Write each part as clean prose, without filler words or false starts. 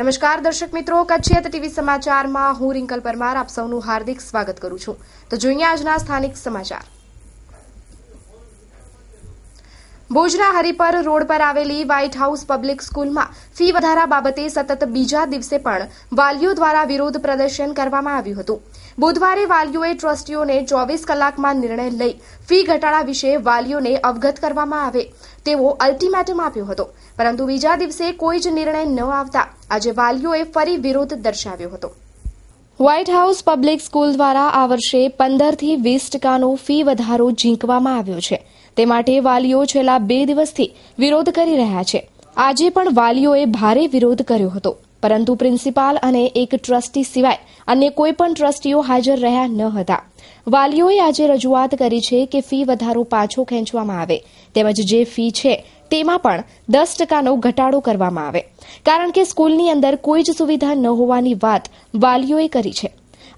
નમસ્કાર દર્શક મિત્રો, કચ્છિયત ટીવી સમાચારમાં હું રિંકલ પરમાર આપ સૌનું હાર્દિક સ્વાગત કરું છું। તો જોઈએ આજના સ્થાનિક સમાચાર। ભુજના હરિપર રોડ પર આવેલી વ્હાઇટ હાઉસ પબ્લિક સ્કૂલમાં ફી વધારા બાબતે સતત બીજા દિવસે પણ વાલીઓ દ્વારા વિરોધ પ્રદર્શન કરવામાં આવ્યું હતું। બુધવારે વાલીઓએ ટ્રસ્ટીઓને 24 કલાકમાં નિર્ણય લઈ ફી ઘટાડા વિશે વાલીઓને અવગત કરવામાં આવે તેવો અલ્ટિમેટમ આપ્યો હતો, પરંતુ બીજા દિવસે કોઈ જ નિર્ણય ન આવતા આજે વાલીઓએ ફરી વિરોધ દર્શાવ્યો હતો। વ્હાઇટ હાઉસ પબ્લિક સ્કૂલ દ્વારા આ વર્ષે 15 થી 20% ફી વધારો ઝીંકવામાં આવ્યો છે। તે માટે વાલીઓ છેલ્લા 2 દિવસથી વિરોધ કરી રહ્યા છે। આજે પણ વાલીઓએ ભારે વિરોધ કર્યો હતો, પરંતુ પ્રિન્સિપાલ અને એક ટ્રસ્ટી સિવાય અન્ય કોઈ પણ ટ્રસ્ટીઓ હાજર રહ્યા ન હતા। વાલીઓએ આજે રજૂઆત કરી છે કે ફી વધારો પાછો ખેંચવામાં આવે તેમજ જે ફી છે તેમાં પણ 10%નો ઘટાડો કરવામાં આવે, કારણ કે સ્કૂલની અંદર કોઈ જ સુવિધા ન હોવાની વાત વાલીઓએ કરી છે।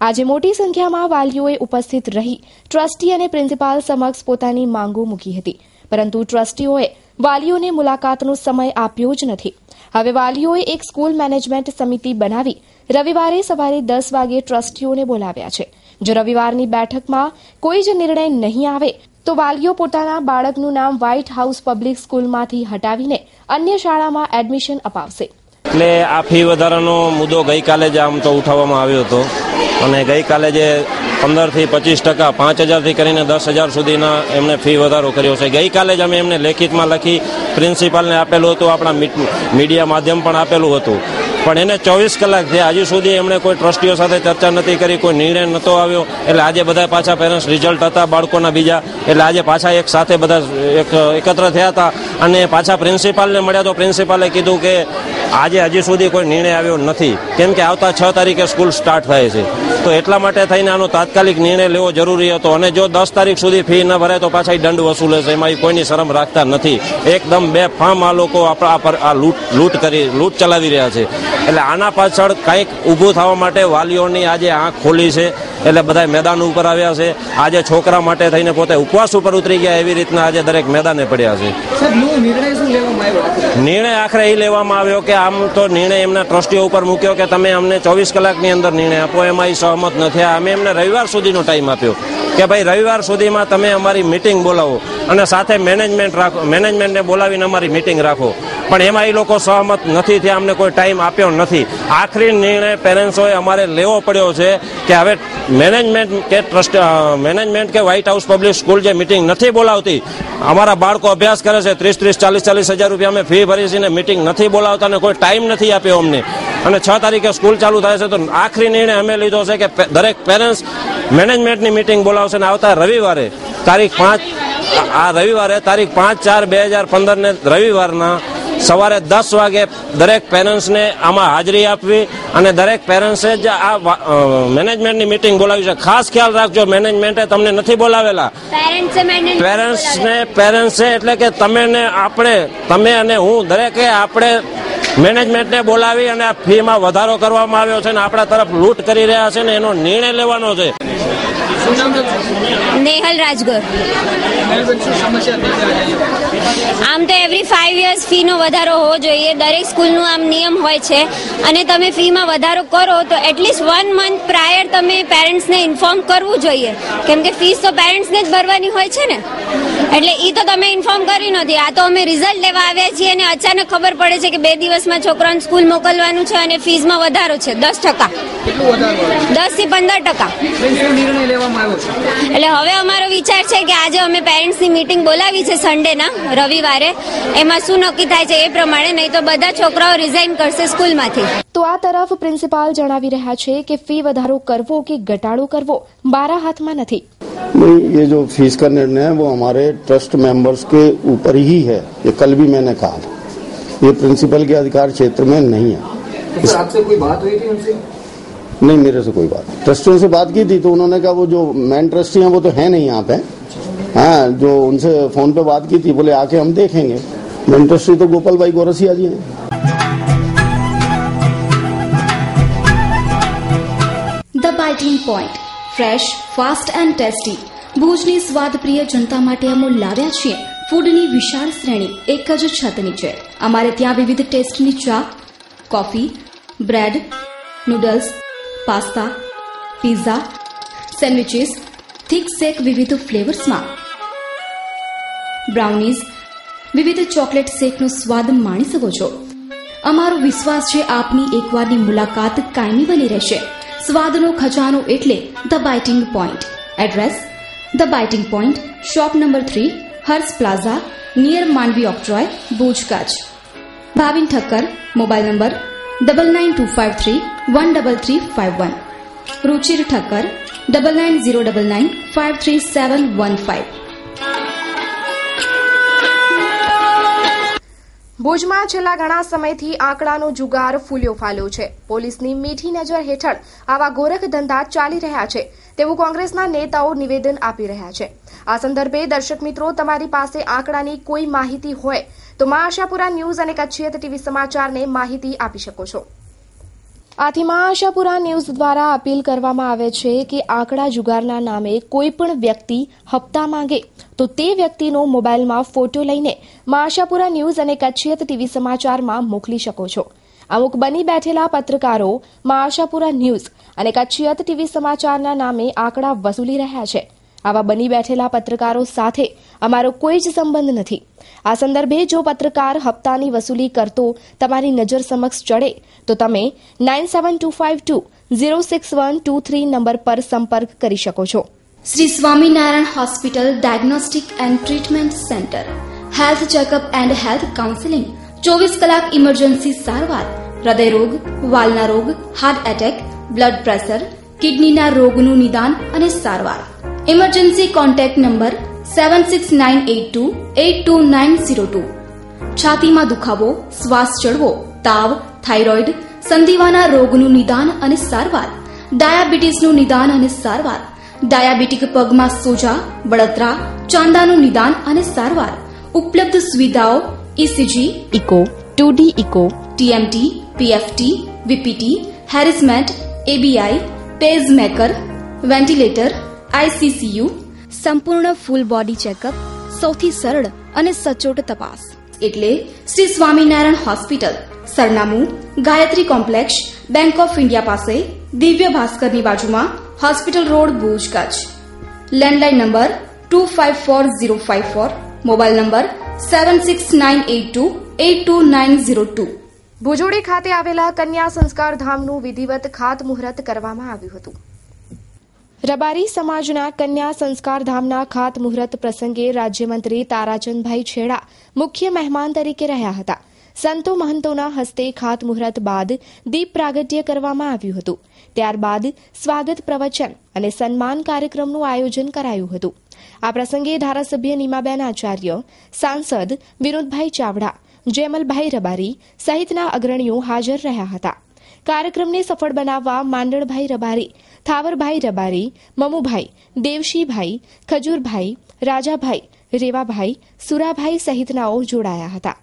આજે મોટી સંખ્યામાં વાલીઓએ ઉપસ્થિત રહી ટ્રસ્ટી અને પ્રિન્સિપાલ સમક્ષ પોતાની માંગો મૂકી હતી, પરંતુ ટ્રસ્ટીઓએ વાલીઓને મુલાકાતનો સમય આપ્યો જ નથી। હવે વાલીઓએ એક સ્કૂલ મેનેજમેન્ટ સમિતિ બનાવી રવિવારે સવારે 10 વાગે ટ્રસ્ટીઓને બોલાવ્યા છે। જો રવિવારની બેઠકમાં કોઈ જ નિર્ણય નહીં આવે તો વાલીઓ પોતાના બાળકનું નામ વ્હાઇટ હાઉસ પબ્લિક સ્કૂલમાંથી હટાવીને અન્ય શાળામાં એડમિશન અપાવશે। એટલે આ ફી વધારાનો મુદ્દો ગઈકાલે જ આમ તો ઉઠાવવામાં આવ્યો હતો અને ગઈકાલે જે 15 થી 25%, 5,000 થી કરીને 10,000 સુધીના એમને ફી વધારો કર્યો છે। ગઈકાલે જ અમે એમને લેખિતમાં લખી પ્રિન્સિપાલને આપેલું હતું, આપણા મીડિયા માધ્યમ પણ આપેલું હતું, પણ એને 24 કલાક થયા હજી સુધી એમણે કોઈ ટ્રસ્ટીઓ સાથે ચર્ચા નથી કરી, કોઈ નિર્ણય નહોતો આવ્યો। એટલે આજે બધા પાછા પેરેન્ટ્સ રિઝલ્ટ હતા બાળકોના બીજા, એટલે આજે પાછા એક સાથે બધા એકત્ર થયા હતા અને પાછા પ્રિન્સિપાલને મળ્યા તો પ્રિન્સિપાલે કીધું કે આજે હજી સુધી કોઈ નિર્ણય આવ્યો નથી, કેમ કે આવતા 6 તારીખે સ્કૂલ સ્ટાર્ટ થાય છે, તો એટલા માટે થઈને આનો તાત્કાલિક નિર્ણય લેવો જરૂરી હતો। અને જો 10 તારીખ સુધી ફી ન ભરાય તો પાછા દંડ વસૂલે છે, એમાં કોઈની શરમ રાખતા નથી। એકદમ બેફામ આ લોકો આપણા પર આ લૂંટ ચલાવી રહ્યા છે। એટલે આના પાછળ કંઈક ઊભું થવા માટે વાલીઓની આજે આંખ ખોલી છે, એટલે બધા મેદાન ઉપર આવ્યા છે। આજે છોકરા માટે થઈને પોતે ઉપવાસ ઉપર ઉતરી ગયા, એવી રીતના આજે દરેક મેદાને પડ્યા છે। નિર્ણય આખરે એ લેવામાં આવ્યો કે આમ તો નિર્ણય એમના ટ્રસ્ટીઓ ઉપર મૂક્યો કે તમે અમને 24 કલાકની અંદર નિર્ણય આપો, એમાં એ સહમત ન થયા। અમે એમને રવિવાર સુધીનો ટાઈમ આપ્યો કે ભાઈ રવિવાર સુધીમાં તમે અમારી મિટિંગ બોલાવો અને સાથે મેનેજમેન્ટને બોલાવીને અમારી મિટિંગ રાખો, પણ એમાં એ લોકો સહમત નથી થયા, અમને કોઈ ટાઈમ આપ્યો નથી। આખરી નિર્ણય પેરેન્ટ્સોએ અમારે લેવો પડ્યો છે કે હવે મેનેજમેન્ટ કે વ્હાઇટ હાઉસ પબ્લિક સ્કૂલ જે મિટિંગ નથી બોલાવતી, અમારા બાળકો અભ્યાસ કરે છે, 30,000 40,000 રૂપિયા અમે ફી ભરી છે, મિટિંગ નથી બોલાવતા અને કોઈ ટાઈમ નથી આપ્યો અમને, અને 6 તારીખે સ્કૂલ ચાલુ થાય છે, તો આખરી નિર્ણય અમે લીધો છે કે દરેક પેરેન્ટ્સ મેનેજમેન્ટની મિટિંગ બોલાવશે અને આવતા રવિવારે તારીખ 5/4/2015 ને રવિવારના સવારે 10 વાગે દરેક પેરેન્ટ્સને આમાં હાજરી આપવી અને દરેક પેરેન્ટ્સે જ આ મેનેજમેન્ટની મિટિંગ બોલાવી છે। ખાસ ખ્યાલ રાખજો, મેનેજમેન્ટે તમને નથી બોલાવેલા, પેરેન્ટ્સે એટલે કે તમે અને હું દરેકે આપણે મેનેજમેન્ટને બોલાવી અને આ ફીમાં વધારો કરવામાં આવ્યો છે અને આપણા તરફ લૂંટ કરી રહ્યા છે ને એનો નિર્ણય લેવાનો છે। નેહલ રાજગોર। આમ તો એવરી 5 years ફીનો વધારો હોવો જોઈએ, દરેક સ્કૂલનું આમ નિયમ હોય છે, અને તમે ફીમાં વધારો કરો તો એટલીસ્ટ 1 month પ્રાયર તમે પેરેન્ટ્સને ઇન્ફોર્મ કરવું જોઈએ, કેમ કે ફીસ તો પેરેન્ટ્સને જ ભરવાની હોય છે ને, એટલે એ તો તમે ઇન્ફોર્મ કરી નથી। આ તો અમે રિઝલ્ટ લેવા આવ્યા છીએ અને અચાનક ખબર પડે છે કે 2 દિવસમાં છોકરાઓને સ્કૂલ મોકલવાનું છે અને ફીસમાં વધારો છે 10%, 10 થી 15%। એટલે હવે અમારો વિચાર છે કે આજે અમે પેરેન્ટ્સની મીટિંગ બોલાવી છે સન્ડેના રવિવારે, એમાં શું નક્કી થાય છે એ પ્રમાણે, નહીં તો બધા છોકરાઓ રિઝાઇન કરશે સ્કૂલમાંથી। તો આ તરફ પ્રિન્સિપાલ જણાવી રહ્યા છે કે ફી વધારો કરવો કે ઘટાડો કરવો મારા હાથમાં નથી। नहीं, ये जो फीस का निर्णय है वो हमारे ट्रस्ट मेंबर्स के ऊपर ही है, ये कल भी मैंने कहा, ये प्रिंसिपल के अधिकार क्षेत्र में नहीं है। आपसे कोई बात हुई थी उनसे? नहीं, मेरे से कोई बात, ट्रस्टियों से बात की थी तो उन्होंने कहा वो जो मेन ट्रस्टी हैं वो तो है नहीं यहाँ पे, हाँ, जो उनसे फोन पे बात की थी बोले आके हम देखेंगे। मेन ट्रस्टी तो गोपाल भाई गोरसिया जी हैं। The biting point, fresh, fast and tasty. ભુજની સ્વાદપ્રિય જનતા માટે અમૂલ લાવ્યા છીએ ફૂડની વિશાળ શ્રેણી એક જ છત નીચે। અમારે ત્યાં વિવિધ ટેસ્ટની ચા, coffee, bread, noodles, pasta, pizza, sandwiches, thick shake વિવિધ ફ્લેવર્સમાં, બ્રાઉનીઝ, વિવિધ ચોકલેટ શેકનો સ્વાદ માણી શકો છો. અમારો વિશ્વાસ છે આપની એકવારની મુલાકાત કાયમી બની રહેશે. સ્વાદનો ખજાનો એટલે the biting point. Address: the biting point, shop number 3, Harsh plaza, near Mandvi octroi, Bhuj, Kutch. Bhavin Thakkar, mobile number 9925313351. Ruchir Thakkar 9909953715. ભુજમાં છેલ્લા ઘણા સમયથી આંકડાનો જુગાર ફૂલ્યો ફાલ્યો છે. પોલીસની મીઠી નજર હેઠળ આવા ગોરખ ધંધા ચાલી રહ્યા છે તેવું કોંગ્રેસના નેતાઓ નિવેદન આપી રહ્યા છે. આ સંદર્ભે દર્શક મિત્રો, તમારી પાસે આંકડાની કોઈ માહિતી હોય તો મા આશાપુરા ન્યૂઝ અને કચ્છિયત ટીવી સમાચારને માહિતી આપી શકો છો. આથી મા આશાપુરા ન્યૂઝ દ્વારા અપીલ કરવામાં આવે છે કે આંકડા જુગારના નામે કોઈ પણ વ્યક્તિ હપ્તા માંગે તો તે વ્યક્તિનો મોબાઈલમાં ફોટો લઈને મા આશાપુરા ન્યૂઝ અને કચ્છિયત ટીવી સમાચારમાં મોકલી શકો છો. અમુક બની બેઠેલા પત્રકારો મા આશાપુરા ન્યૂઝ અને કચ્છિયત ટીવી સમાચારના નામે આંકડા વસૂલી રહ્યા છે. આવા બની બેઠેલા પત્રકારો સાથે અમારો કોઈ જ સંબંધ નથી. આ સંદર્ભે જો પત્રકાર હપ્તાની વસૂલી કરતો તમારી નજર સમક્ષ ચડે તો તમે 9725206123 નંબર પર સંપર્ક કરી શકો છો. Shri Swaminarayan hospital diagnostic and treatment centre, health checkup and health counselling, 24 કલાક ઇમરજન્સી સારવાર, હૃદયરોગ, વાલના રોગ, હાર્ટ એટેક, બ્લડ પ્રેશર, કિડનીના રોગનું નિદાન અને સારવાર. Emergency contact number 7698282902. છાતીમાં દુખાવો, શ્વાસ ચડવો, તાવ, થાઇરોઇડ, સંધિવાના રોગનું નિદાન અને સારવાર, ડાયાબિટીસનું નિદાન અને સારવાર, ડાયાબિટીક પગમાં સોજા, બળતરા, ચાંદાનું નિદાન અને સારવાર. ઉપલબ્ધ સુવિધાઓ: ECG, echo, 2D echo, TMT, PFT, VPT, હેરિસમેન્ટ, એબીઆઈ, પેઝમેકર, વેન્ટિલેટર, આઈસીસીયુ, સંપૂર્ણ ફૂલ બોડી ચેકઅપ, સૌથી સરળ અને સચોટ તપાસ એટલે શ્રી સ્વામિનારાયણ હોસ્પિટલ. સરનામું: Gayatri complex, bank of India પાસે, દિવ્ય ભાસ્કરની બાજુમાં, hospital road, Bhuj, Kutch. Landline number 254054. Mobile number 7698282902. Bhujodi ખાતે આવેલા કન્યા સંસ્કાર ધામનું વિધિવત ખાતમુહૂર્ત કરવામાં આવ્યું હતું. રબારી સમાજના કન્યા સંસ્કાર ધામના ખાતમુહૂર્ત પ્રસંગે રાજ્યમંત્રી તારાચંદભાઈ છેડા મુખ્ય મહેમાન તરીકે રહ્યા હતા. સંતો મહંતોના હસ્તે ખાતમુહૂર્ત બાદ દીપ પ્રાગટ્ય કરવામાં આવ્યું હતું. ત્યારબાદ સ્વાગત પ્રવચન અને સન્માન કાર્યક્રમનું આયોજન કરાયું હતું. આ પ્રસંગે ધારાસભ્ય નીમાબેન આચાર્ય, સાંસદ વિનોદભાઈ ચાવડા, જેમલભાઈ રબારી સહિતના અગ્રણીઓ હાજર રહ્યા હતા. કાર્યક્રમને સફળ બનાવવા માંડણભાઈ રબારી, થાવરભાઈ રબારી, મમુભાઈ, દેવશીભાઈ, ખજૂરભાઈ, રાજાભાઈ, રેવાભાઈ, સુરાભાઈ સહિતનાઓ જોડાયા હતા.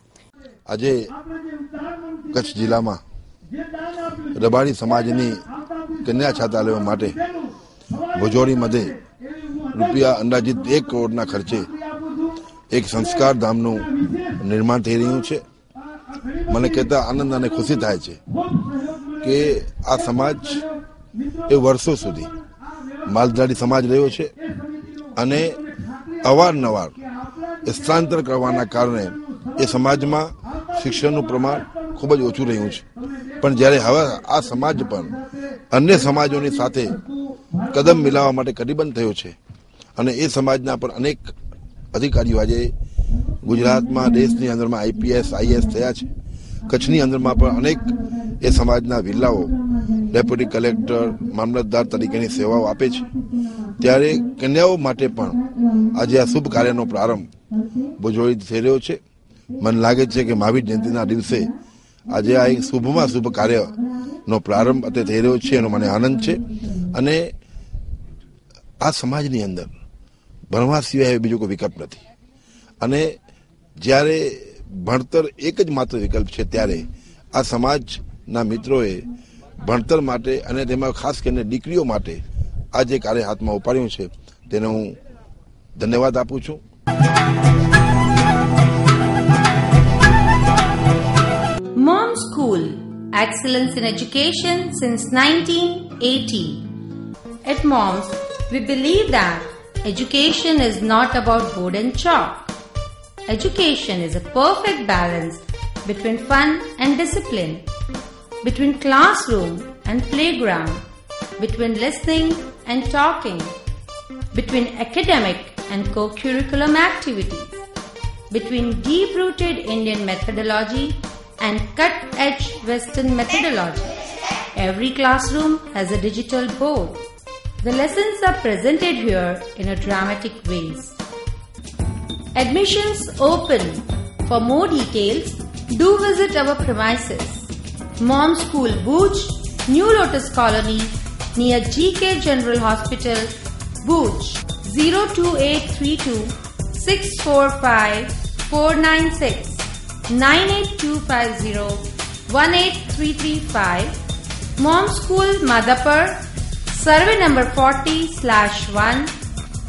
આજે કચ્છ જિલ્લામાં રબારી સમાજની કન્યા છાત્રાલયો માટે ભુજોડી મધ્યે રૂપિયા અંદાજિત 1 કરોડના ખર્ચે એક સંસ્કાર ધામનું નિર્માણ થઈ રહ્યું છે. મને કહેતા આનંદ અને ખુશી થાય છે કે આ સમાજ એ વર્ષો સુધી માલધારી સમાજ રહ્યો છે અને અવારનવાર સ્થળાંતર કરવાના કારણે એ સમાજમાં શિક્ષણનું પ્રમાણ ખૂબ જ ઓછું રહ્યું છે. પણ જ્યારે હવે આ સમાજ પણ અન્ય સમાજોની સાથે કદમ મિલાવવા માટે કટિબદ્ધ થયો છે અને એ સમાજના પણ અનેક અધિકારીઓ આજે ગુજરાતમાં, દેશની અંદરમાં આઈપીએસ, આઈએસ થયા છે. કચ્છની અંદરમાં પણ અનેક એ સમાજના વિલ્લાઓ ડેપ્યુટી કલેક્ટર, મામલતદાર તરીકેની સેવાઓ આપે છે. ત્યારે કન્યાઓ માટે પણ આજે આ શુભ કાર્યનો પ્રારંભ ભુજોડી થઈ રહ્યો છે. મને લાગે છે કે મહાવીર જયંતિના દિવસે આજે આ એક શુભમાં શુભ કાર્યનો પ્રારંભ અત્યારે થઈ રહ્યો છે. એનો મને આનંદ છે. અને આ સમાજની અંદર ભણવા સિવાય બીજો કોઈ વિકલ્પ નથી. અને જ્યારે ભણતર એક જ માત્ર વિકલ્પ છે ત્યારે આ સમાજના મિત્રોએ ભણતર માટે અને તેમાં ખાસ કરીને દીકરીઓ માટે આ જે કાર્ય હાથમાં ઉપાડ્યું છે તેને હું ધન્યવાદ આપું છું. Mom School excellence in education since 1980. At MOMS, we believe that education is not about board and chalk. Education is a perfect balance between fun and discipline, between classroom and playground, between listening and talking, between academic and co-curriculum activities, between deep-rooted Indian methodology and cut-edge Western methodology. Every classroom has a digital board. The lessons are presented here in a dramatic ways. Admissions open. For more details, do visit our premises. MOMS School Bhuj, New Lotus Colony, near GK General Hospital, Bhuj. 02832 645 496 98250 18335. MOMS School Madhapur, Survey number 40/1,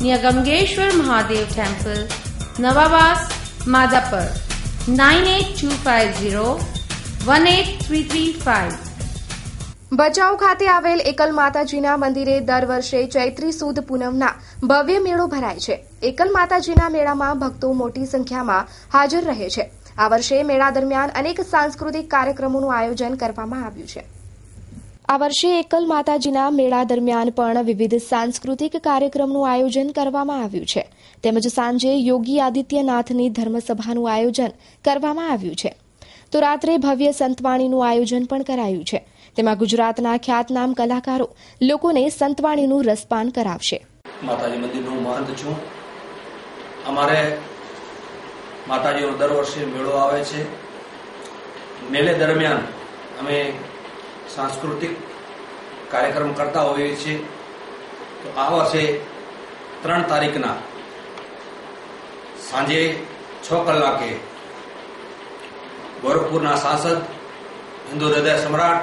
near Gamgeshwar Mahadev Temple, Navabas, Madhapur. 98250 18335. Bhachau ખાતે આવેલ એકલ માતાજીના મંદિરે દર વર્ષે ચૈત્રી સુદ પૂનમના ભવ્ય મેળો ભરાય છે. એકલ માતાજીના મેળામાં ભક્તો મોટી સંખ્યામાં હાજર રહે છે. આ વર્ષે મેળા દરમિયાન અનેક સાંસ્કૃતિક કાર્યક્રમોનું આયોજન કરવામાં આવ્યું છે. આ વર્ષે એકલ માતાજીના મેળા દરમિયાન પણ વિવિધ સાંસ્કૃતિક કાર્યક્રમનું આયોજન કરવામાં આવ્યું છે. તેમજ સાંજે યોગી આદિત્યનાથની ધર્મસભાનું આયોજન કરવામાં આવ્યું છે. તો રાત્રે ભવ્ય સંતવાણીનું આયોજન પણ કરાયું છે. તેમાં ગુજરાતના ખ્યાતનામ કલાકારો લોકોને સંતવાણીનું રસપાન કરાવશે. માતાજી મંદિરનો મહંત છું. અમારે માતાજીનો દર વર્ષે મેળો આવે છે. મેળે દરમિયાન અમે સાંસ્કૃતિક કાર્યક્રમ કરતા હોઈએ છીએ. તો આ વર્ષે 3 તારીખના સાંજે 6 કલાકે ગોરખપુરના સાંસદ, હિન્દુ હૃદય સમ્રાટ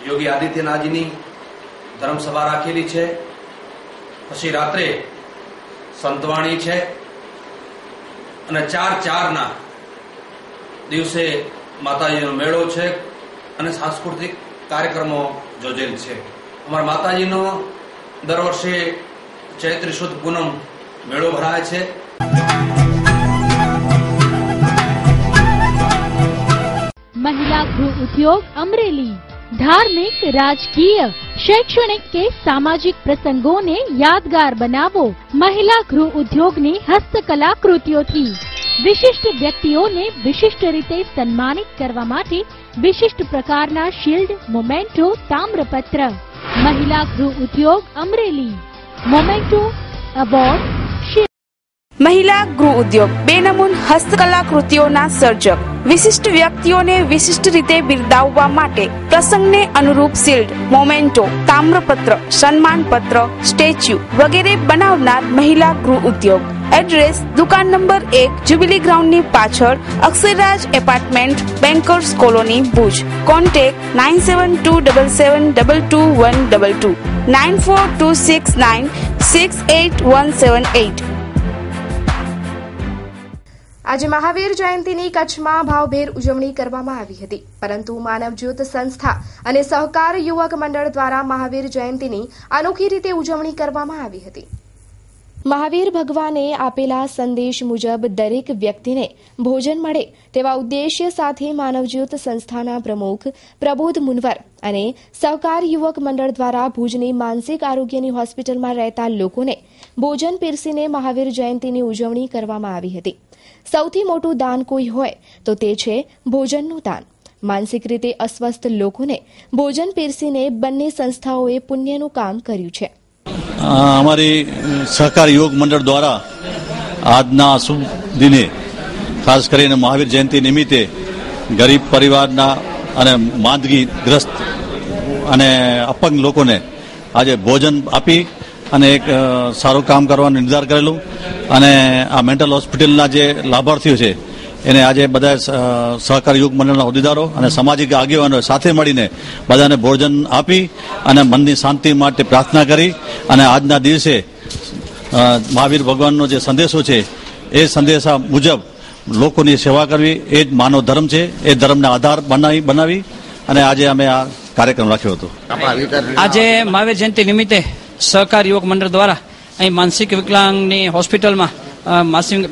યોગી આદિત્યનાથજીની ધર્મસભા રાખેલી છે. પછી રાત્રે સંતવાણી છે અને 4/4ના દિવસે માતાજીનો મેળો છે અને સાંસ્કૃતિક કાર્યક્રમો યોજેલ છે. અમારા માતાજીનો દર વર્ષે ચૈત્રી સુદ પૂનમ મેળો ભરાય છે. महिला गृह उद्योग अमरेली धार्मिक, राजकीय, शैक्षणिक के सामाजिक प्रसंगों ने यादगार बनावो. महिला गृह उद्योग ने हस्तकला कृतियों विशिष्ट व्यक्तिओं ने विशिष्ट रीते सन्मानित करवा माटे विशिष्ट प्रकारना शील्ड, मोमेंटो, ताम्रपत्र. महिला गृह उद्योग अमरेली मोमेंटो अवॉर्ड. મહિલા ગૃહ ઉદ્યોગ બેનમૂન હસ્તકલા કૃતિઓના સર્જક વિશિષ્ટ વ્યક્તિઓને વિશિષ્ટ રીતે બિરદાવવા માટે પ્રસંગને અનુરૂપ શિલ્ડ, મોમેન્ટો, તામ્રપત્ર, સન્માનપત્ર, સ્ટેચ્યુ વગેરે બનાવનાર મહિલા ગૃહ ઉદ્યોગ. એડ્રેસ દુકાન નંબર 1, જ્યુબિલી ગ્રાઉન્ડની પાછળ, Aksharraj apartment, bankers colony, Bhuj. Contact 9727722122 9426968178. આજે મહાવીર જયંતીની કચ્છમાં ભાવભેર ઉજવણી કરવામાં આવી હતી. પરંતુ માનવજ્યોત સંસ્થા અને સહકાર યુવક મંડળ દ્વારા મહાવીર જયંતીની અનોખી રીતે ઉજવણી કરવામાં આવી હતી. મહાવીર ભગવાને આપેલા સંદેશ મુજબ દરેક વ્યક્તિને ભોજન મળે તેવા ઉદ્દેશ્ય સાથે માનવજ્યોત સંસ્થાના પ્રમુખ પ્રબોધ મુનવર અને સહકાર યુવક મંડળ દ્વારા ભુજની માનસિક આરોગ્યની હોસ્પિટલમાં રહેતા લોકોને ભોજન પીરસીને મહાવીર જયંતીની ઉજવણી કરવામાં આવી હતી. સૌથી મોટું દાન કોઈ હોય તો તે છે ભોજનનું દાન. માનસિક રીતે અસ્વસ્થ લોકોને ભોજન પીરસીને બંને સંસ્થાઓએ પુણ્યનું કામ કર્યું છે. અમારી સહકાર યોગ મંડળ દ્વારા આજના શુભ દિને ખાસ કરીને મહાવીર જયંતિ નિમિત્તે ગરીબ પરિવારના અને માંદગીગ્રસ્ત અને અપંગ લોકોને આજે ભોજન આપી અને એક સારું કામ કરવાનું નિર્ધાર કરેલું. અને આ મેન્ટલ હોસ્પિટલના જે લાભાર્થીઓ છે એને આજે બધા સહકાર યુગ મંડળના હોદ્દેદારો અને સામાજિક આગેવાનો સાથે મળીને બધાને ભોજન આપી અને મનની શાંતિ માટે પ્રાર્થના કરી અને આજના દિવસે મહાવીર ભગવાનનો જે સંદેશો છે એ સંદેશા મુજબ લોકોની સેવા કરવી એ જ માનવ ધર્મ છે. એ ધર્મને આધાર બનાવી અને આજે અમે આ કાર્યક્રમ રાખ્યો હતો. આજે મહાવીર જયંતિ નિમિત્તે સહકાર યુવક મંડળ દ્વારા અહીં માનસિક વિકલાંગની હોસ્પિટલમાં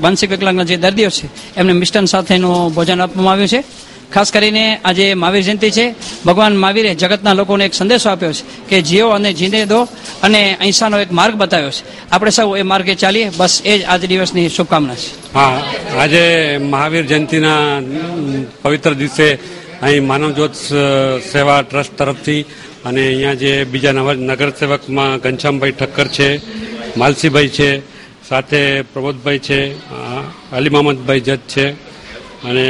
માનસિક વિકલાંગના જે દર્દીઓ છે એમને મિષ્ટાન સાથેનું ભોજન આપવામાં આવ્યું છે. ખાસ કરીને આજે મહાવીર જયંતિ છે. ભગવાન મહાવીરે જગતના લોકોને એક સંદેશો આપ્યો છે કે જીવો અને જીને દો અને અહિંસાનો એક માર્ગ બતાવ્યો છે. આપણે સૌ એ માર્ગે ચાલીએ, બસ એ જ આજ દિવસની શુભકામના છે. હા, આજે મહાવીર જયંતિના પવિત્ર દિવસે અહીં માનવજ્યોત સેવા ટ્રસ્ટ તરફથી અને અહીંયા જે બીજા નગરસેવકમાં ઘનશ્યામભાઈ ઠક્કર છે, માલસીભાઈ છે, સાથે પ્રબોધભાઈ છે, અલી મહમદભાઈ જજ છે અને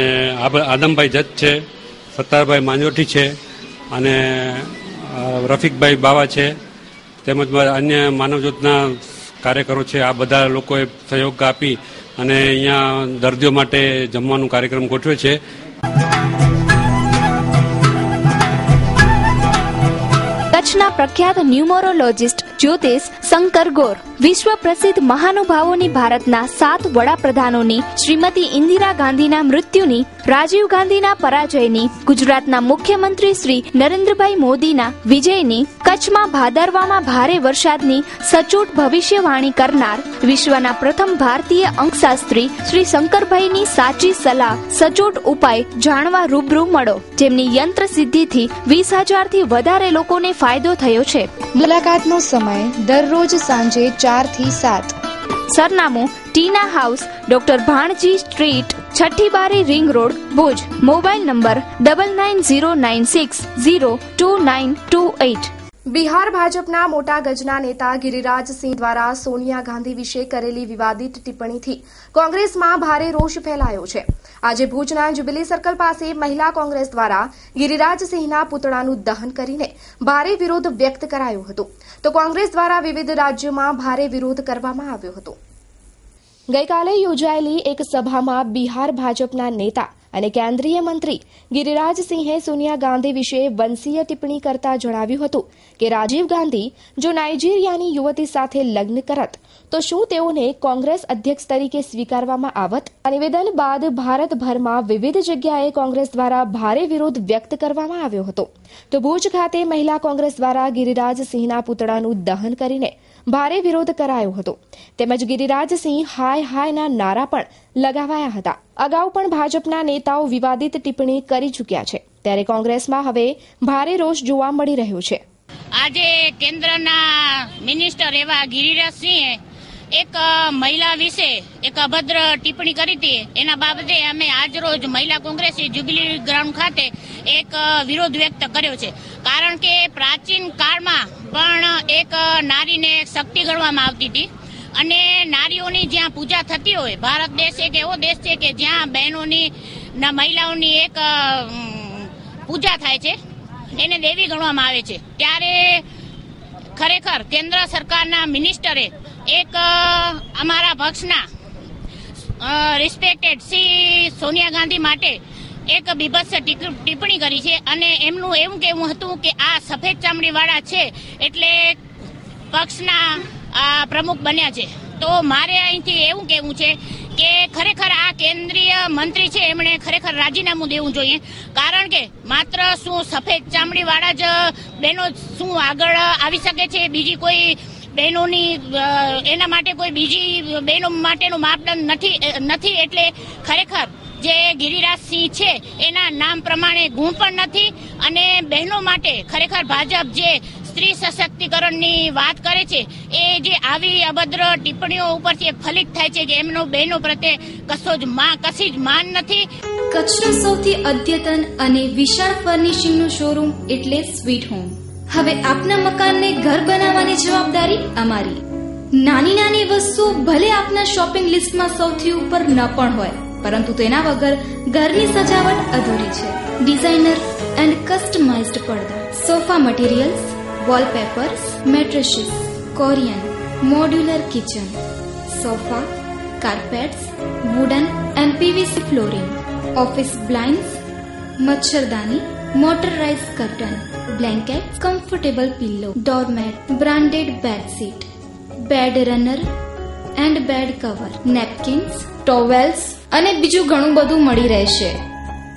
આદમભાઈ જજ છે, સત્તારભાઈ માંજોઠી છે અને રફીકભાઈ બાવા છે, તેમજ અન્ય માનવજ્યોતના કાર્યકરો છે. આ બધા લોકોએ સહયોગ આપી અને અહીંયા દર્દીઓ માટે જમવાનું કાર્યક્રમ ગોઠવ્યો છે. કચ્છના પ્રખ્યાત ન્યુમરોલોજિસ્ટ જ્યોતિષ શંકર ગોર, વિશ્વ પ્રસિદ્ધ મહાનુભાવોની ભારતના 7 વડાપ્રધાનોની, શ્રીમતી ઇન્દિરા ગાંધીના મૃત્યુની, રાજીવ ગાંધીના પરાજયની, ગુજરાતના મુખ્યમંત્રી શ્રી નરેન્દ્રભાઈ મોદીના વિજયની, કચ્છમાં ભાદરવામાં ભારે વરસાદની સચોટ ભવિષ્યવાણી કરનાર વિશ્વના પ્રથમ ભારતીય અંકશાસ્ત્રી શ્રી શંકરભાઈની સાચી સલાહ, સચોટ ઉપાય જાણવા રૂબરૂ મળો, જેમની યંત્ર સિદ્ધિથી 20,000 થી વધારે લોકોને ફાયદો થયો છે. મુલાકાતનો સમય દરરોજ સાંજે 4 થી 7. સરનામું ટીના હાઉસ, ડોક્ટર ભાણજી સ્ટ્રીટ, 6ઠી બારી ring road, Bhuj. Mobile number 9909602928. Bihar ભાજપના મોટા ગજના નેતા ગિરિરાજસિંહ દ્વારા સોનિયા ગાંધી વિશે કરેલી વિવાદિત ટિપ્પણીથી કોંગ્રેસમાં ભારે રોષ ફેલાયો છે. આજે ભુજના જ્યુબિલી સર્કલ પાસે મહિલા કોંગ્રેસ દ્વારા ગિરિરાજસિંહના પુતળાનું દહન કરીને ભારે વિરોધ વ્યક્ત કરાયો હતો, તો કોંગ્રેસ દ્વારા વિવિધ રાજ્યોમાં ભારે વિરોધ કરવામાં આવ્યો હતો. ગઈકાલે યોજાયેલી એક સભામાં બિહાર ભાજપના નેતા અને કેન્દ્રીય મંત્રી ગિરિરાજસિંહે સોનિયા ગાંધી વિશે વંશીય ટિપ્પણી કરતા જણાવ્યું હતું કે રાજીવ ગાંધી જો નાઇજીરિયાની યુવતી સાથે લગ્ન કરત તો શું તેઓને કોંગ્રેસ અધ્યક્ષ તરીકે સ્વીકારવામાં આવત? આ નિવેદન બાદ ભારતભરમાં વિવિધ જગ્યાએ કોંગ્રેસ દ્વારા ભારે વિરોધ વ્યક્ત કરવામાં આવ્યો હતો. તો ભુજ ખાતે મહિલા કોંગ્રેસ દ્વારા ગિરિરાજસિંહના પુતળાનું દહન કરીને ભારે વિરોધ કરાયો હતો. તેમજ ગિરિરાજસિંહ હાય હાયના નારા પણ લગાવાયા હતા. અગાઉ પણ ભાજપના નેતાઓ વિવાદિત ટિપ્પણી કરી ચૂક્યા છે, ત્યારે કોંગ્રેસમાં હવે ભારે રોષ જોવા મળી રહ્યો છે. આજે કેન્દ્રના મિનિસ્ટર એવા ગિરિરાજસિંહે એક મહિલા વિશે એક અભદ્ર ટિપ્પણી કરી હતી. એના બાબતે અમે આજ રોજ મહિલા કોંગ્રેસે જ્યુબિલી ગ્રાઉન્ડ ખાતે એક વિરોધ વ્યક્ત કર્યો છે. કારણ કે પ્રાચીન કાળમાં પણ એક નારીને શક્તિ ગણવામાં આવતી હતી અને નારીઓની જ્યાં પૂજા થતી હોય, ભારત દેશ એક એવો દેશ છે કે જ્યાં બહેનોની મહિલાઓની એક પૂજા થાય છે, એને દેવી ગણવામાં આવે છે. ત્યારે ખરેખર કેન્દ્ર સરકારના મિનિસ્ટરે એક અમારા પક્ષના રિસ્પેક્ટેડ શ્રી સોનિયા ગાંધી માટે એક બીભત્સ ટિપ્પણી કરી છે અને એમનું એવું કહેવું હતું કે આ સફેદ ચામડીવાળા છે એટલે પક્ષના પ્રમુખ બન્યા છે. તો મારે અહીંથી એવું કહેવું છે કે ખરેખર આ કેન્દ્રીય મંત્રી છે, એમણે ખરેખર રાજીનામું દેવું જોઈએ. કારણ કે માત્ર શું સફેદ ચામડીવાળા જ બહેનો શું આગળ આવી શકે છે? બીજી કોઈ બહેનોની એના માટે કોઈ બીજી બહેનો માટેનું માપદંડ નથી. એટલે ખરેખર જે ગિરિરાજસિંહ છે એના નામ પ્રમાણે ગુણ પણ નથી અને બહેનો માટે ખરેખર ભાજપ જે સ્ત્રી સશક્તિકરણની વાત કરે છે એ જે આવી અભદ્ર ટિપ્પણીઓ ઉપરથી ફલિત થાય છે કે એમનો બહેનો પ્રત્યે કશી જ માન નથી. કચ્છનું સૌથી અદ્યતન અને વિશાળ ફર્નિશિંગનું શોરૂમ એટલે સ્વીટ હોમ. હવે આપના મકાનને ઘર બનાવવાની જવાબદારી અમારી. નાની નાની વસ્તુઓ ભલે આપના શોપિંગ લિસ્ટમાં સૌથી ઉપર ન પણ હોય, પરંતુ તેના વગર ઘરની સજાવટ અધૂરી છે. ડિઝાઇનર એન્ડ કસ્ટમાઇઝ્ડ પડદા, sofa materials, wallpapers, mattresses, Corian, modular kitchen, sofa, carpets, wooden and PVC flooring, office blinds, મચ્છરદાની, motorise curtain, blanket, comfortable pillow, doormat, branded bedsheet, bed runner and bed cover, napkins, towels અને બીજું ઘણું બધું મળી રહેશે.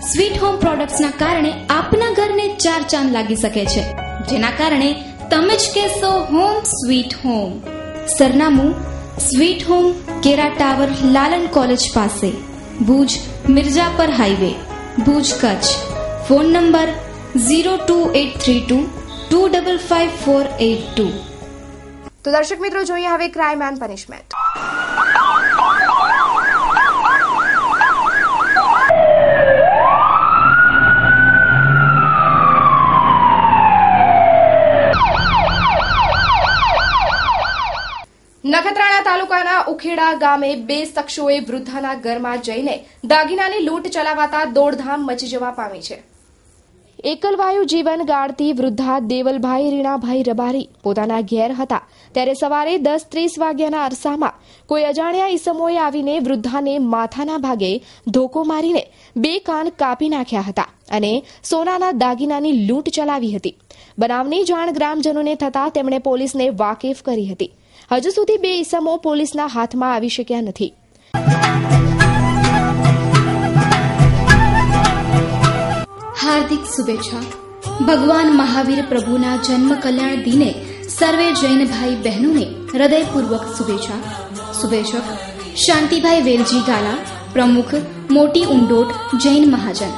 Sweet home પ્રોડક્ટ્સના કારણે આપના ઘરને 4 ચાંદ લાગી શકે છે, જેના કારણે તમે જ કહેશો હોમ સ્વીટ હોમ. સરનામું સ્વીટ હોમ, કેરા ટાવર, લાલન કોલેજ પાસે, Bhuj Mirjapar highway, Bhuj Kutch. Phone number 02832 255482. તો દર્શક મિત્રો, જોઈએ હવે ક્રાઇમ એન્ડ પનિશમેન્ટ. નખત્રાણા તાલુકાના ઉખેડા ગામે 2 શખ્સોએ વૃદ્ધાના ઘરમાં જઈને દાગીનાની લૂંટ ચલાવતા દોડધામ મચી જવા પામી છે. એકલવાયુ જીવન ગાળતી વૃદ્ધા દેવલભાઈ રીણાભાઈ રબારી પોતાના ઘેર હતા ત્યારે સવારે 10:30 વાગ્યાના અરસામાં કોઈ અજાણ્યા ઈસમોએ આવીને વૃદ્ધાને માથાના ભાગે ધોકો મારીને 2 કાન કાપી નાખ્યા હતા અને સોનાના દાગીનાની લૂંટ ચલાવી હતી. બનાવની જાણ ગ્રામજનોને થતાં તેમણે પોલીસને વાકેફ કરી હતી. હજુ સુધી 2 ઈસમો પોલીસના હાથમાં આવી શક્યા નથી. હાર્દિક શુભેચ્છા. ભગવાન મહાવીર પ્રભુના જન્મ કલ્યાણ દિને સર્વે જૈન ભાઈ બહેનોને હૃદયપૂર્વક શુભેચ્છા. શુભેચ્છક શાંતિભાઈ વેલજી ગાલા, પ્રમુખ મોટી ઉંડોટ જૈન મહાજન.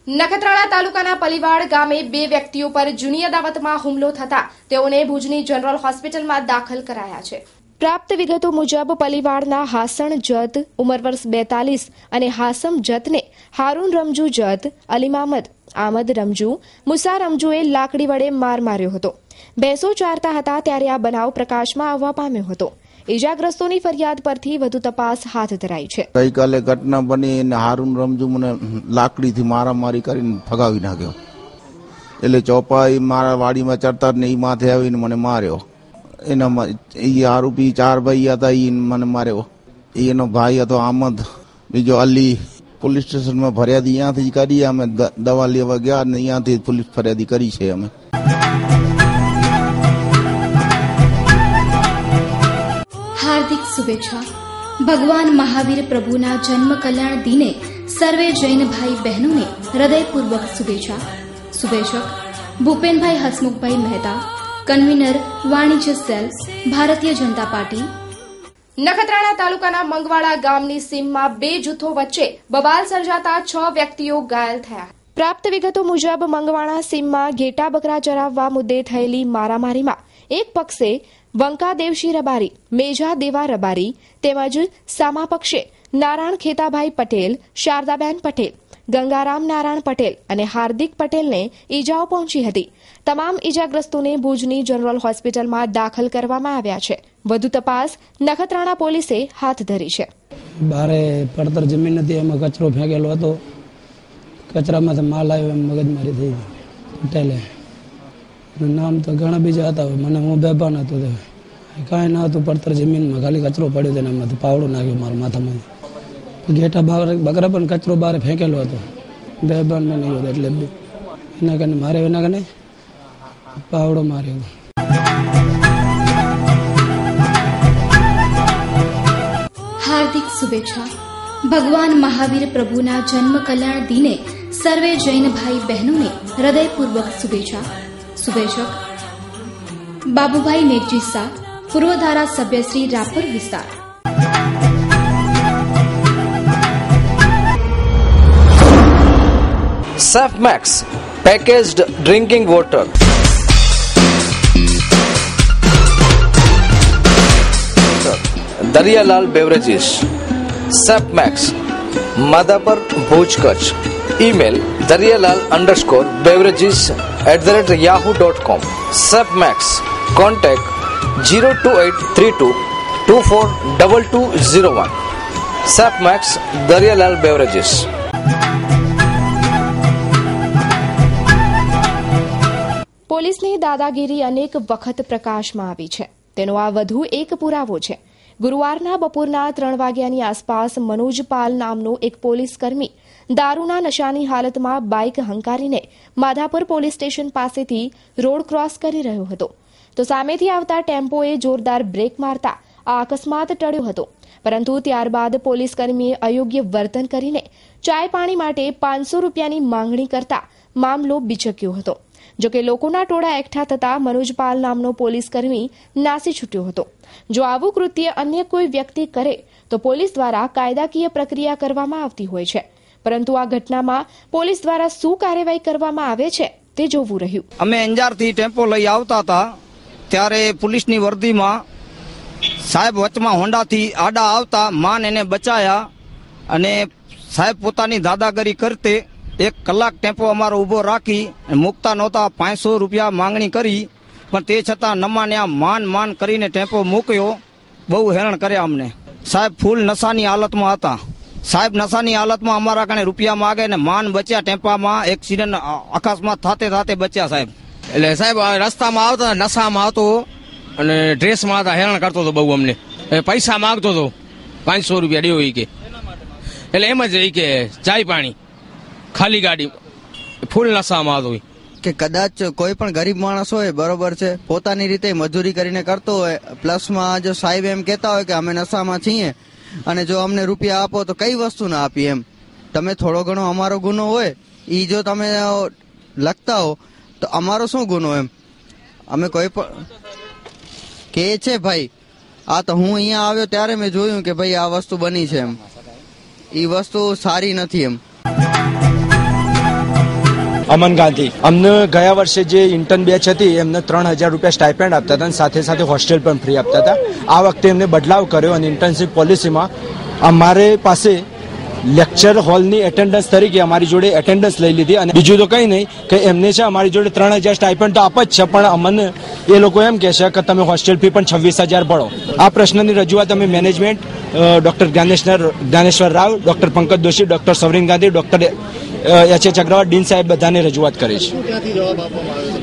નખત્રાણા તાલુકાના પલીવાડ ગામે 2 વ્યક્તિઓ પર જૂની અદાવતમાં હુમલો થતા તેઓને ભુજની જનરલ હોસ્પિટલમાં દાખલ કરાયા છે. પ્રાપ્ત વિગતો મુજબ પલીવાડના હાસણ જત ઉંમર વર્ષ 42 અને હાસમ જતને હારૂન રમજુ જત, અલીમામદ, આમદ રમજુ, મુસા રમજુએ લાકડી વડે માર માર્યો હતો. ભેંસો ચારતા હતા ત્યારે આ બનાવ પ્રકાશમાં આવવા પામ્યો હતો. ઇજાગ્રસ્તોની ફરિયાદ પરથી વધુ તપાસ હાથ ધરાઈ છે. ગઈકાલે ઘટના બની અને હારૂન રમજુ મને લાકડીથી મારામારી કરીને ભગાવી નાખ્યો. એટલે ચોપાઈ મારા વાડીમાં ચડતા ને એ માથે આવીને મને માર્યો. એના એ આરોપી 4 ભાઈ હતા, એ મને માર્યો. એનો ભાઈ હતો આમદ, બીજો અલી. પોલીસ સ્ટેશનમાં ફરિયાદી અહીંયાથી કરી, અમે દવા લેવા ગયા ને અહીંયાથી પોલીસ ફરિયાદી કરી છે અમે. હાર્દિક શુભેચ્છા. ભગવાન મહાવીર પ્રભુના જન્મ કલ્યાણ દિને સર્વે જૈન ભાઈ બહેનોને હૃદયપૂર્વક શુભેચ્છા. શુભેચ્છક ભૂપેનભાઈ હસમુખભાઈ મહેતા, કન્વીનર વાણિજ્ય સેલ, ભારતીય જનતા પાર્ટી. નખત્રાણા તાલુકાના મંગવાડા ગામની સીમમાં 2 જૂથો વચ્ચે બબાલ સર્જાતા 6 વ્યક્તિઓ ઘાયલ થયા. પ્રાપ્ત વિગતો મુજબ મંગવાડા સીમમાં ઘેટા બકરા ચરાવવા મુદ્દે થયેલી મારામારીમાં એક પક્ષે વંકાદેવશી રબારી, મેજા દેવા રબારી તેમજ સામા પક્ષે નારાયણ ખેતાભાઈ પટેલ, શારદાબેન પટેલ, ગંગારામ નારાયણ પટેલ અને હાર્દિક પટેલને ઈજાઓ પહોંચી હતી. તમામ ઈજાગ્રસ્તોને ભુજની જનરલ હોસ્પિટલમાં દાખલ કરવામાં આવ્યા છે. વધુ તપાસ નખત્રાણા પોલીસે હાથ ધરી છે. બારે પડતર જમીન હતી, એમાં કચરો ફેંકેલો હતો. કચરામાંથી માલ આવ્યો એમ મગજમારી થઈ પટેલે. નામ તો ઘણા બીજા હતા, મને હું બેભાન હતો. કાંઈ ના હતું, પડતર જમીનમાં ખાલી કચરો પડ્યો હતો, એમાંથી પાવડો નાખ્યો મારા માથામાં. ઘેટા બકરા પણ કચરો બહાર ફેંકેલો હતો. બેભાન મેં નહીં હતો એટલે એના કારણે મારે એના કારણે પાવડો માર્યો. હાર્દિક શુભેચ્છા. ભગવાન મહાવીર પ્રભુના જન્મ કલ્યાણ દિને સર્વે જૈન ભાઈ બહેનોને હૃદયપૂર્વક શુભેચ્છા. શુભેચ્છક બાબુભાઈ નેગજી શાહ, પૂર્વ ધારાસભ્ય શ્રી રાપર વિસ્તાર. Safmax packaged drinking water. Daryalal Beverages. Safmax, Madhapur, Bhuj, Kutch. Email daryalal_beverages@yahoo.com. Safmax. Contact 02832 242201. Safmax, Daryalal Beverages. પોલીસની દાદાગીરી અનેક વખત પ્રકાશમાં આવી છે. તેનો આ વધુ એક પુરાવો છે. ગુરુવારના બપોરના 3 વાગ્યાની આસપાસ મનોજ પાલ નામનો એક પોલીસકર્મી દારૂના નશાની હાલતમાં બાઇક હંકારીને માધાપુર પોલીસ સ્ટેશન પાસેથી રોડ ક્રોસ કરી રહ્યો હતો તો સામેથી આવતા ટેમ્પોએ જોરદાર બ્રેક મારતા આ અકસ્માત ટળ્યો હતો. પરંતુ ત્યારબાદ પોલીસ કર્મીએ અયોગ્ય વર્તન કરીને ચાય પાણી માટે 500 રૂપિયાની માંગણી કરતા મામલો બિચક્યો હતો. જોકે લોકોના ટોળા એકઠા થતા મનોજપાલ નામનો પોલીસ કર્મી નાસી છૂટ્યો હતો. જો આવું કૃત્ય અન્ય કોઈ વ્યક્તિ કરે તો પોલીસ દ્વારા કાયદાકીય પ્રક્રિયા કરવામાં આવતી હોય છે, પરંતુ આ ઘટનામાં પોલીસ દ્વારા શું કાર્યવાહી કરવામાં આવે છે તે જોવું રહ્યું. અમે અંજારથી ટેમ્પો લઈ આવતા હતા ત્યારે પોલીસની વર્દીમાં સાહેબ વચમાં હોન્ડાથી આડા આવતા માન એને બચાયા અને સાહેબ પોતાની દાદાગીરી કરતે 1 કલાક ટેમ્પો અમારો ઉભો રાખી મૂકતા નહોતા. 500 રૂપિયા માંગણી કરી, પણ તે છતાં નમાન્યા માન કરીને ટેમ્પો મૂક્યો. બહુ હેરાન કર્યા અમને. સાહેબ ફૂલ નશાની હાલતમાં હતા. સાહેબ નશાની હાલતમાં અમારા કણે રૂપિયા માગે ને માન બચ્યા. ટેમ્પામાં એક્સિડન્ટ અકસ્માત થાતે બચ્યા સાહેબ. એટલે સાહેબ રસ્તામાં આવતા નશામાં આવતો અને ડ્રેસમાં હતા, હેરાન કરતો હતો બહુ અમને. પૈસા માંગતો હતો 500 રૂપિયા દેવો કે, એટલે એમ જ કે ચાય પાણી ખાલી ગાડી ફૂલ નશામાં હતો. કે કદાચ કોઈ પણ ગરીબ માણસ હોય, બરોબર છે, પોતાની રીતે મજૂરી કરીને કરતો હોય, પ્લસમાં જો સાહેબ એમ કહેતા હોય કે અમે નશામાં છીએ અને જો અમને રૂપિયા આપો તો કઈ વસ્તુ ના આપી એમ. તમે થોડો ઘણો અમારો ગુનો હોય એ જો તમે લખતા હો તો અમારો શું ગુનો એમ. અમે કોઈ પણ કે છે ભાઈ, આ તો હું અહીંયા આવ્યો ત્યારે મેં જોયું કે ભાઈ આ વસ્તુ બની છે એમ. એ વસ્તુ સારી નથી એમ. અમન ગાંધી અમને ગયા વર્ષે જે ઇન્ટર્ન બેચ હતી એમને 3000 રૂપિયા સ્ટાઇપેન્ડ આપતા હતા અને સાથે હોસ્ટેલ પણ ફ્રી આપતા હતા. આ વખતે એમને બદલાવ કર્યો અને ઇન્ટર્નશીપ પોલિસીમાં અમારે પાસે લેક્ચર હોલની એટેન્ડન્સ તરીકે અમારી જોડે એટેન્ડન્સ લઈ લીધી. અને બીજું તો કંઈ નહીં કે એમને છે અમારી જોડે 3000 સ્ટાઇપેન્ડ તો આપ જ છે, પણ અમને એ લોકો એમ કહે છે કે તમે હોસ્ટેલ ફી પણ 26000 ભરો. આ પ્રશ્નની રજૂઆત અમે management doctor Gyaneshwar Rao, doctor Pankaj Doshi, doctor Savrin Gandhi, doctor H.H. Agrawal, dean સાહેબ બધાને રજૂઆત કરી છે.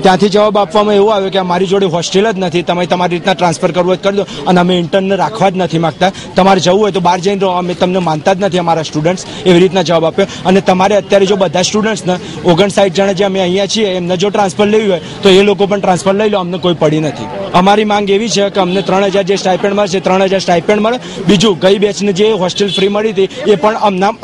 ત્યાંથી જવાબ આપવામાં એવું આવ્યો કે અમારી જોડે હોસ્ટેલ જ નથી, તમે તમારી રીતના ટ્રાન્સફર કરવું હોય કરી દો અને અમે ઇન્ટર્નને રાખવા જ નથી માંગતા. તમારે જવું હોય તો બહાર જઈને રહો, અમે તમને માનતા જ નથી અમારા સ્ટુડન્ટ્સ. એવી રીતના જવાબ આપ્યો. અને તમારે અત્યારે જો બધા સ્ટુડન્ટ્સને 59 જણા જે અમે અહીંયા છીએ એમને જો ટ્રાન્સફર લેવી હોય તો એ લોકો પણ ટ્રાન્સફર લઈ લો, અમને કોઈ પડી નથી. અમારી માંગ એવી છે કે અમને 3000 જે સ્ટાઇપેન્ડ મળે છે 3000 સ્ટાઇપેન્ડ મળે. બીજું ગઈ બેચને જે હોસ્ટેલ ફ્રી મળી હતી એ પણ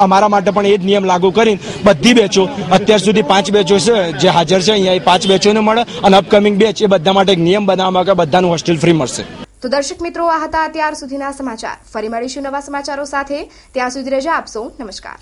અમારા માટે પણ એ જ નિયમ લાગુ કરીને બધી બેચો, અત્યાર સુધી 5 બેચો છે જે હાજર છે અહીંયા, એ 5 બેચોને મળે અને અપકમિંગ બેચ એ બધા માટે એક નિયમ બનાવવામાં આવે કે બધાનું હોસ્ટેલ ફ્રી મળશે. તો દર્શક મિત્રો, આ હતા અત્યાર સુધીના સમાચાર. ફરી મળીશું નવા સમાચારો સાથે. ત્યાં સુધી રજા આપશો. નમસ્કાર.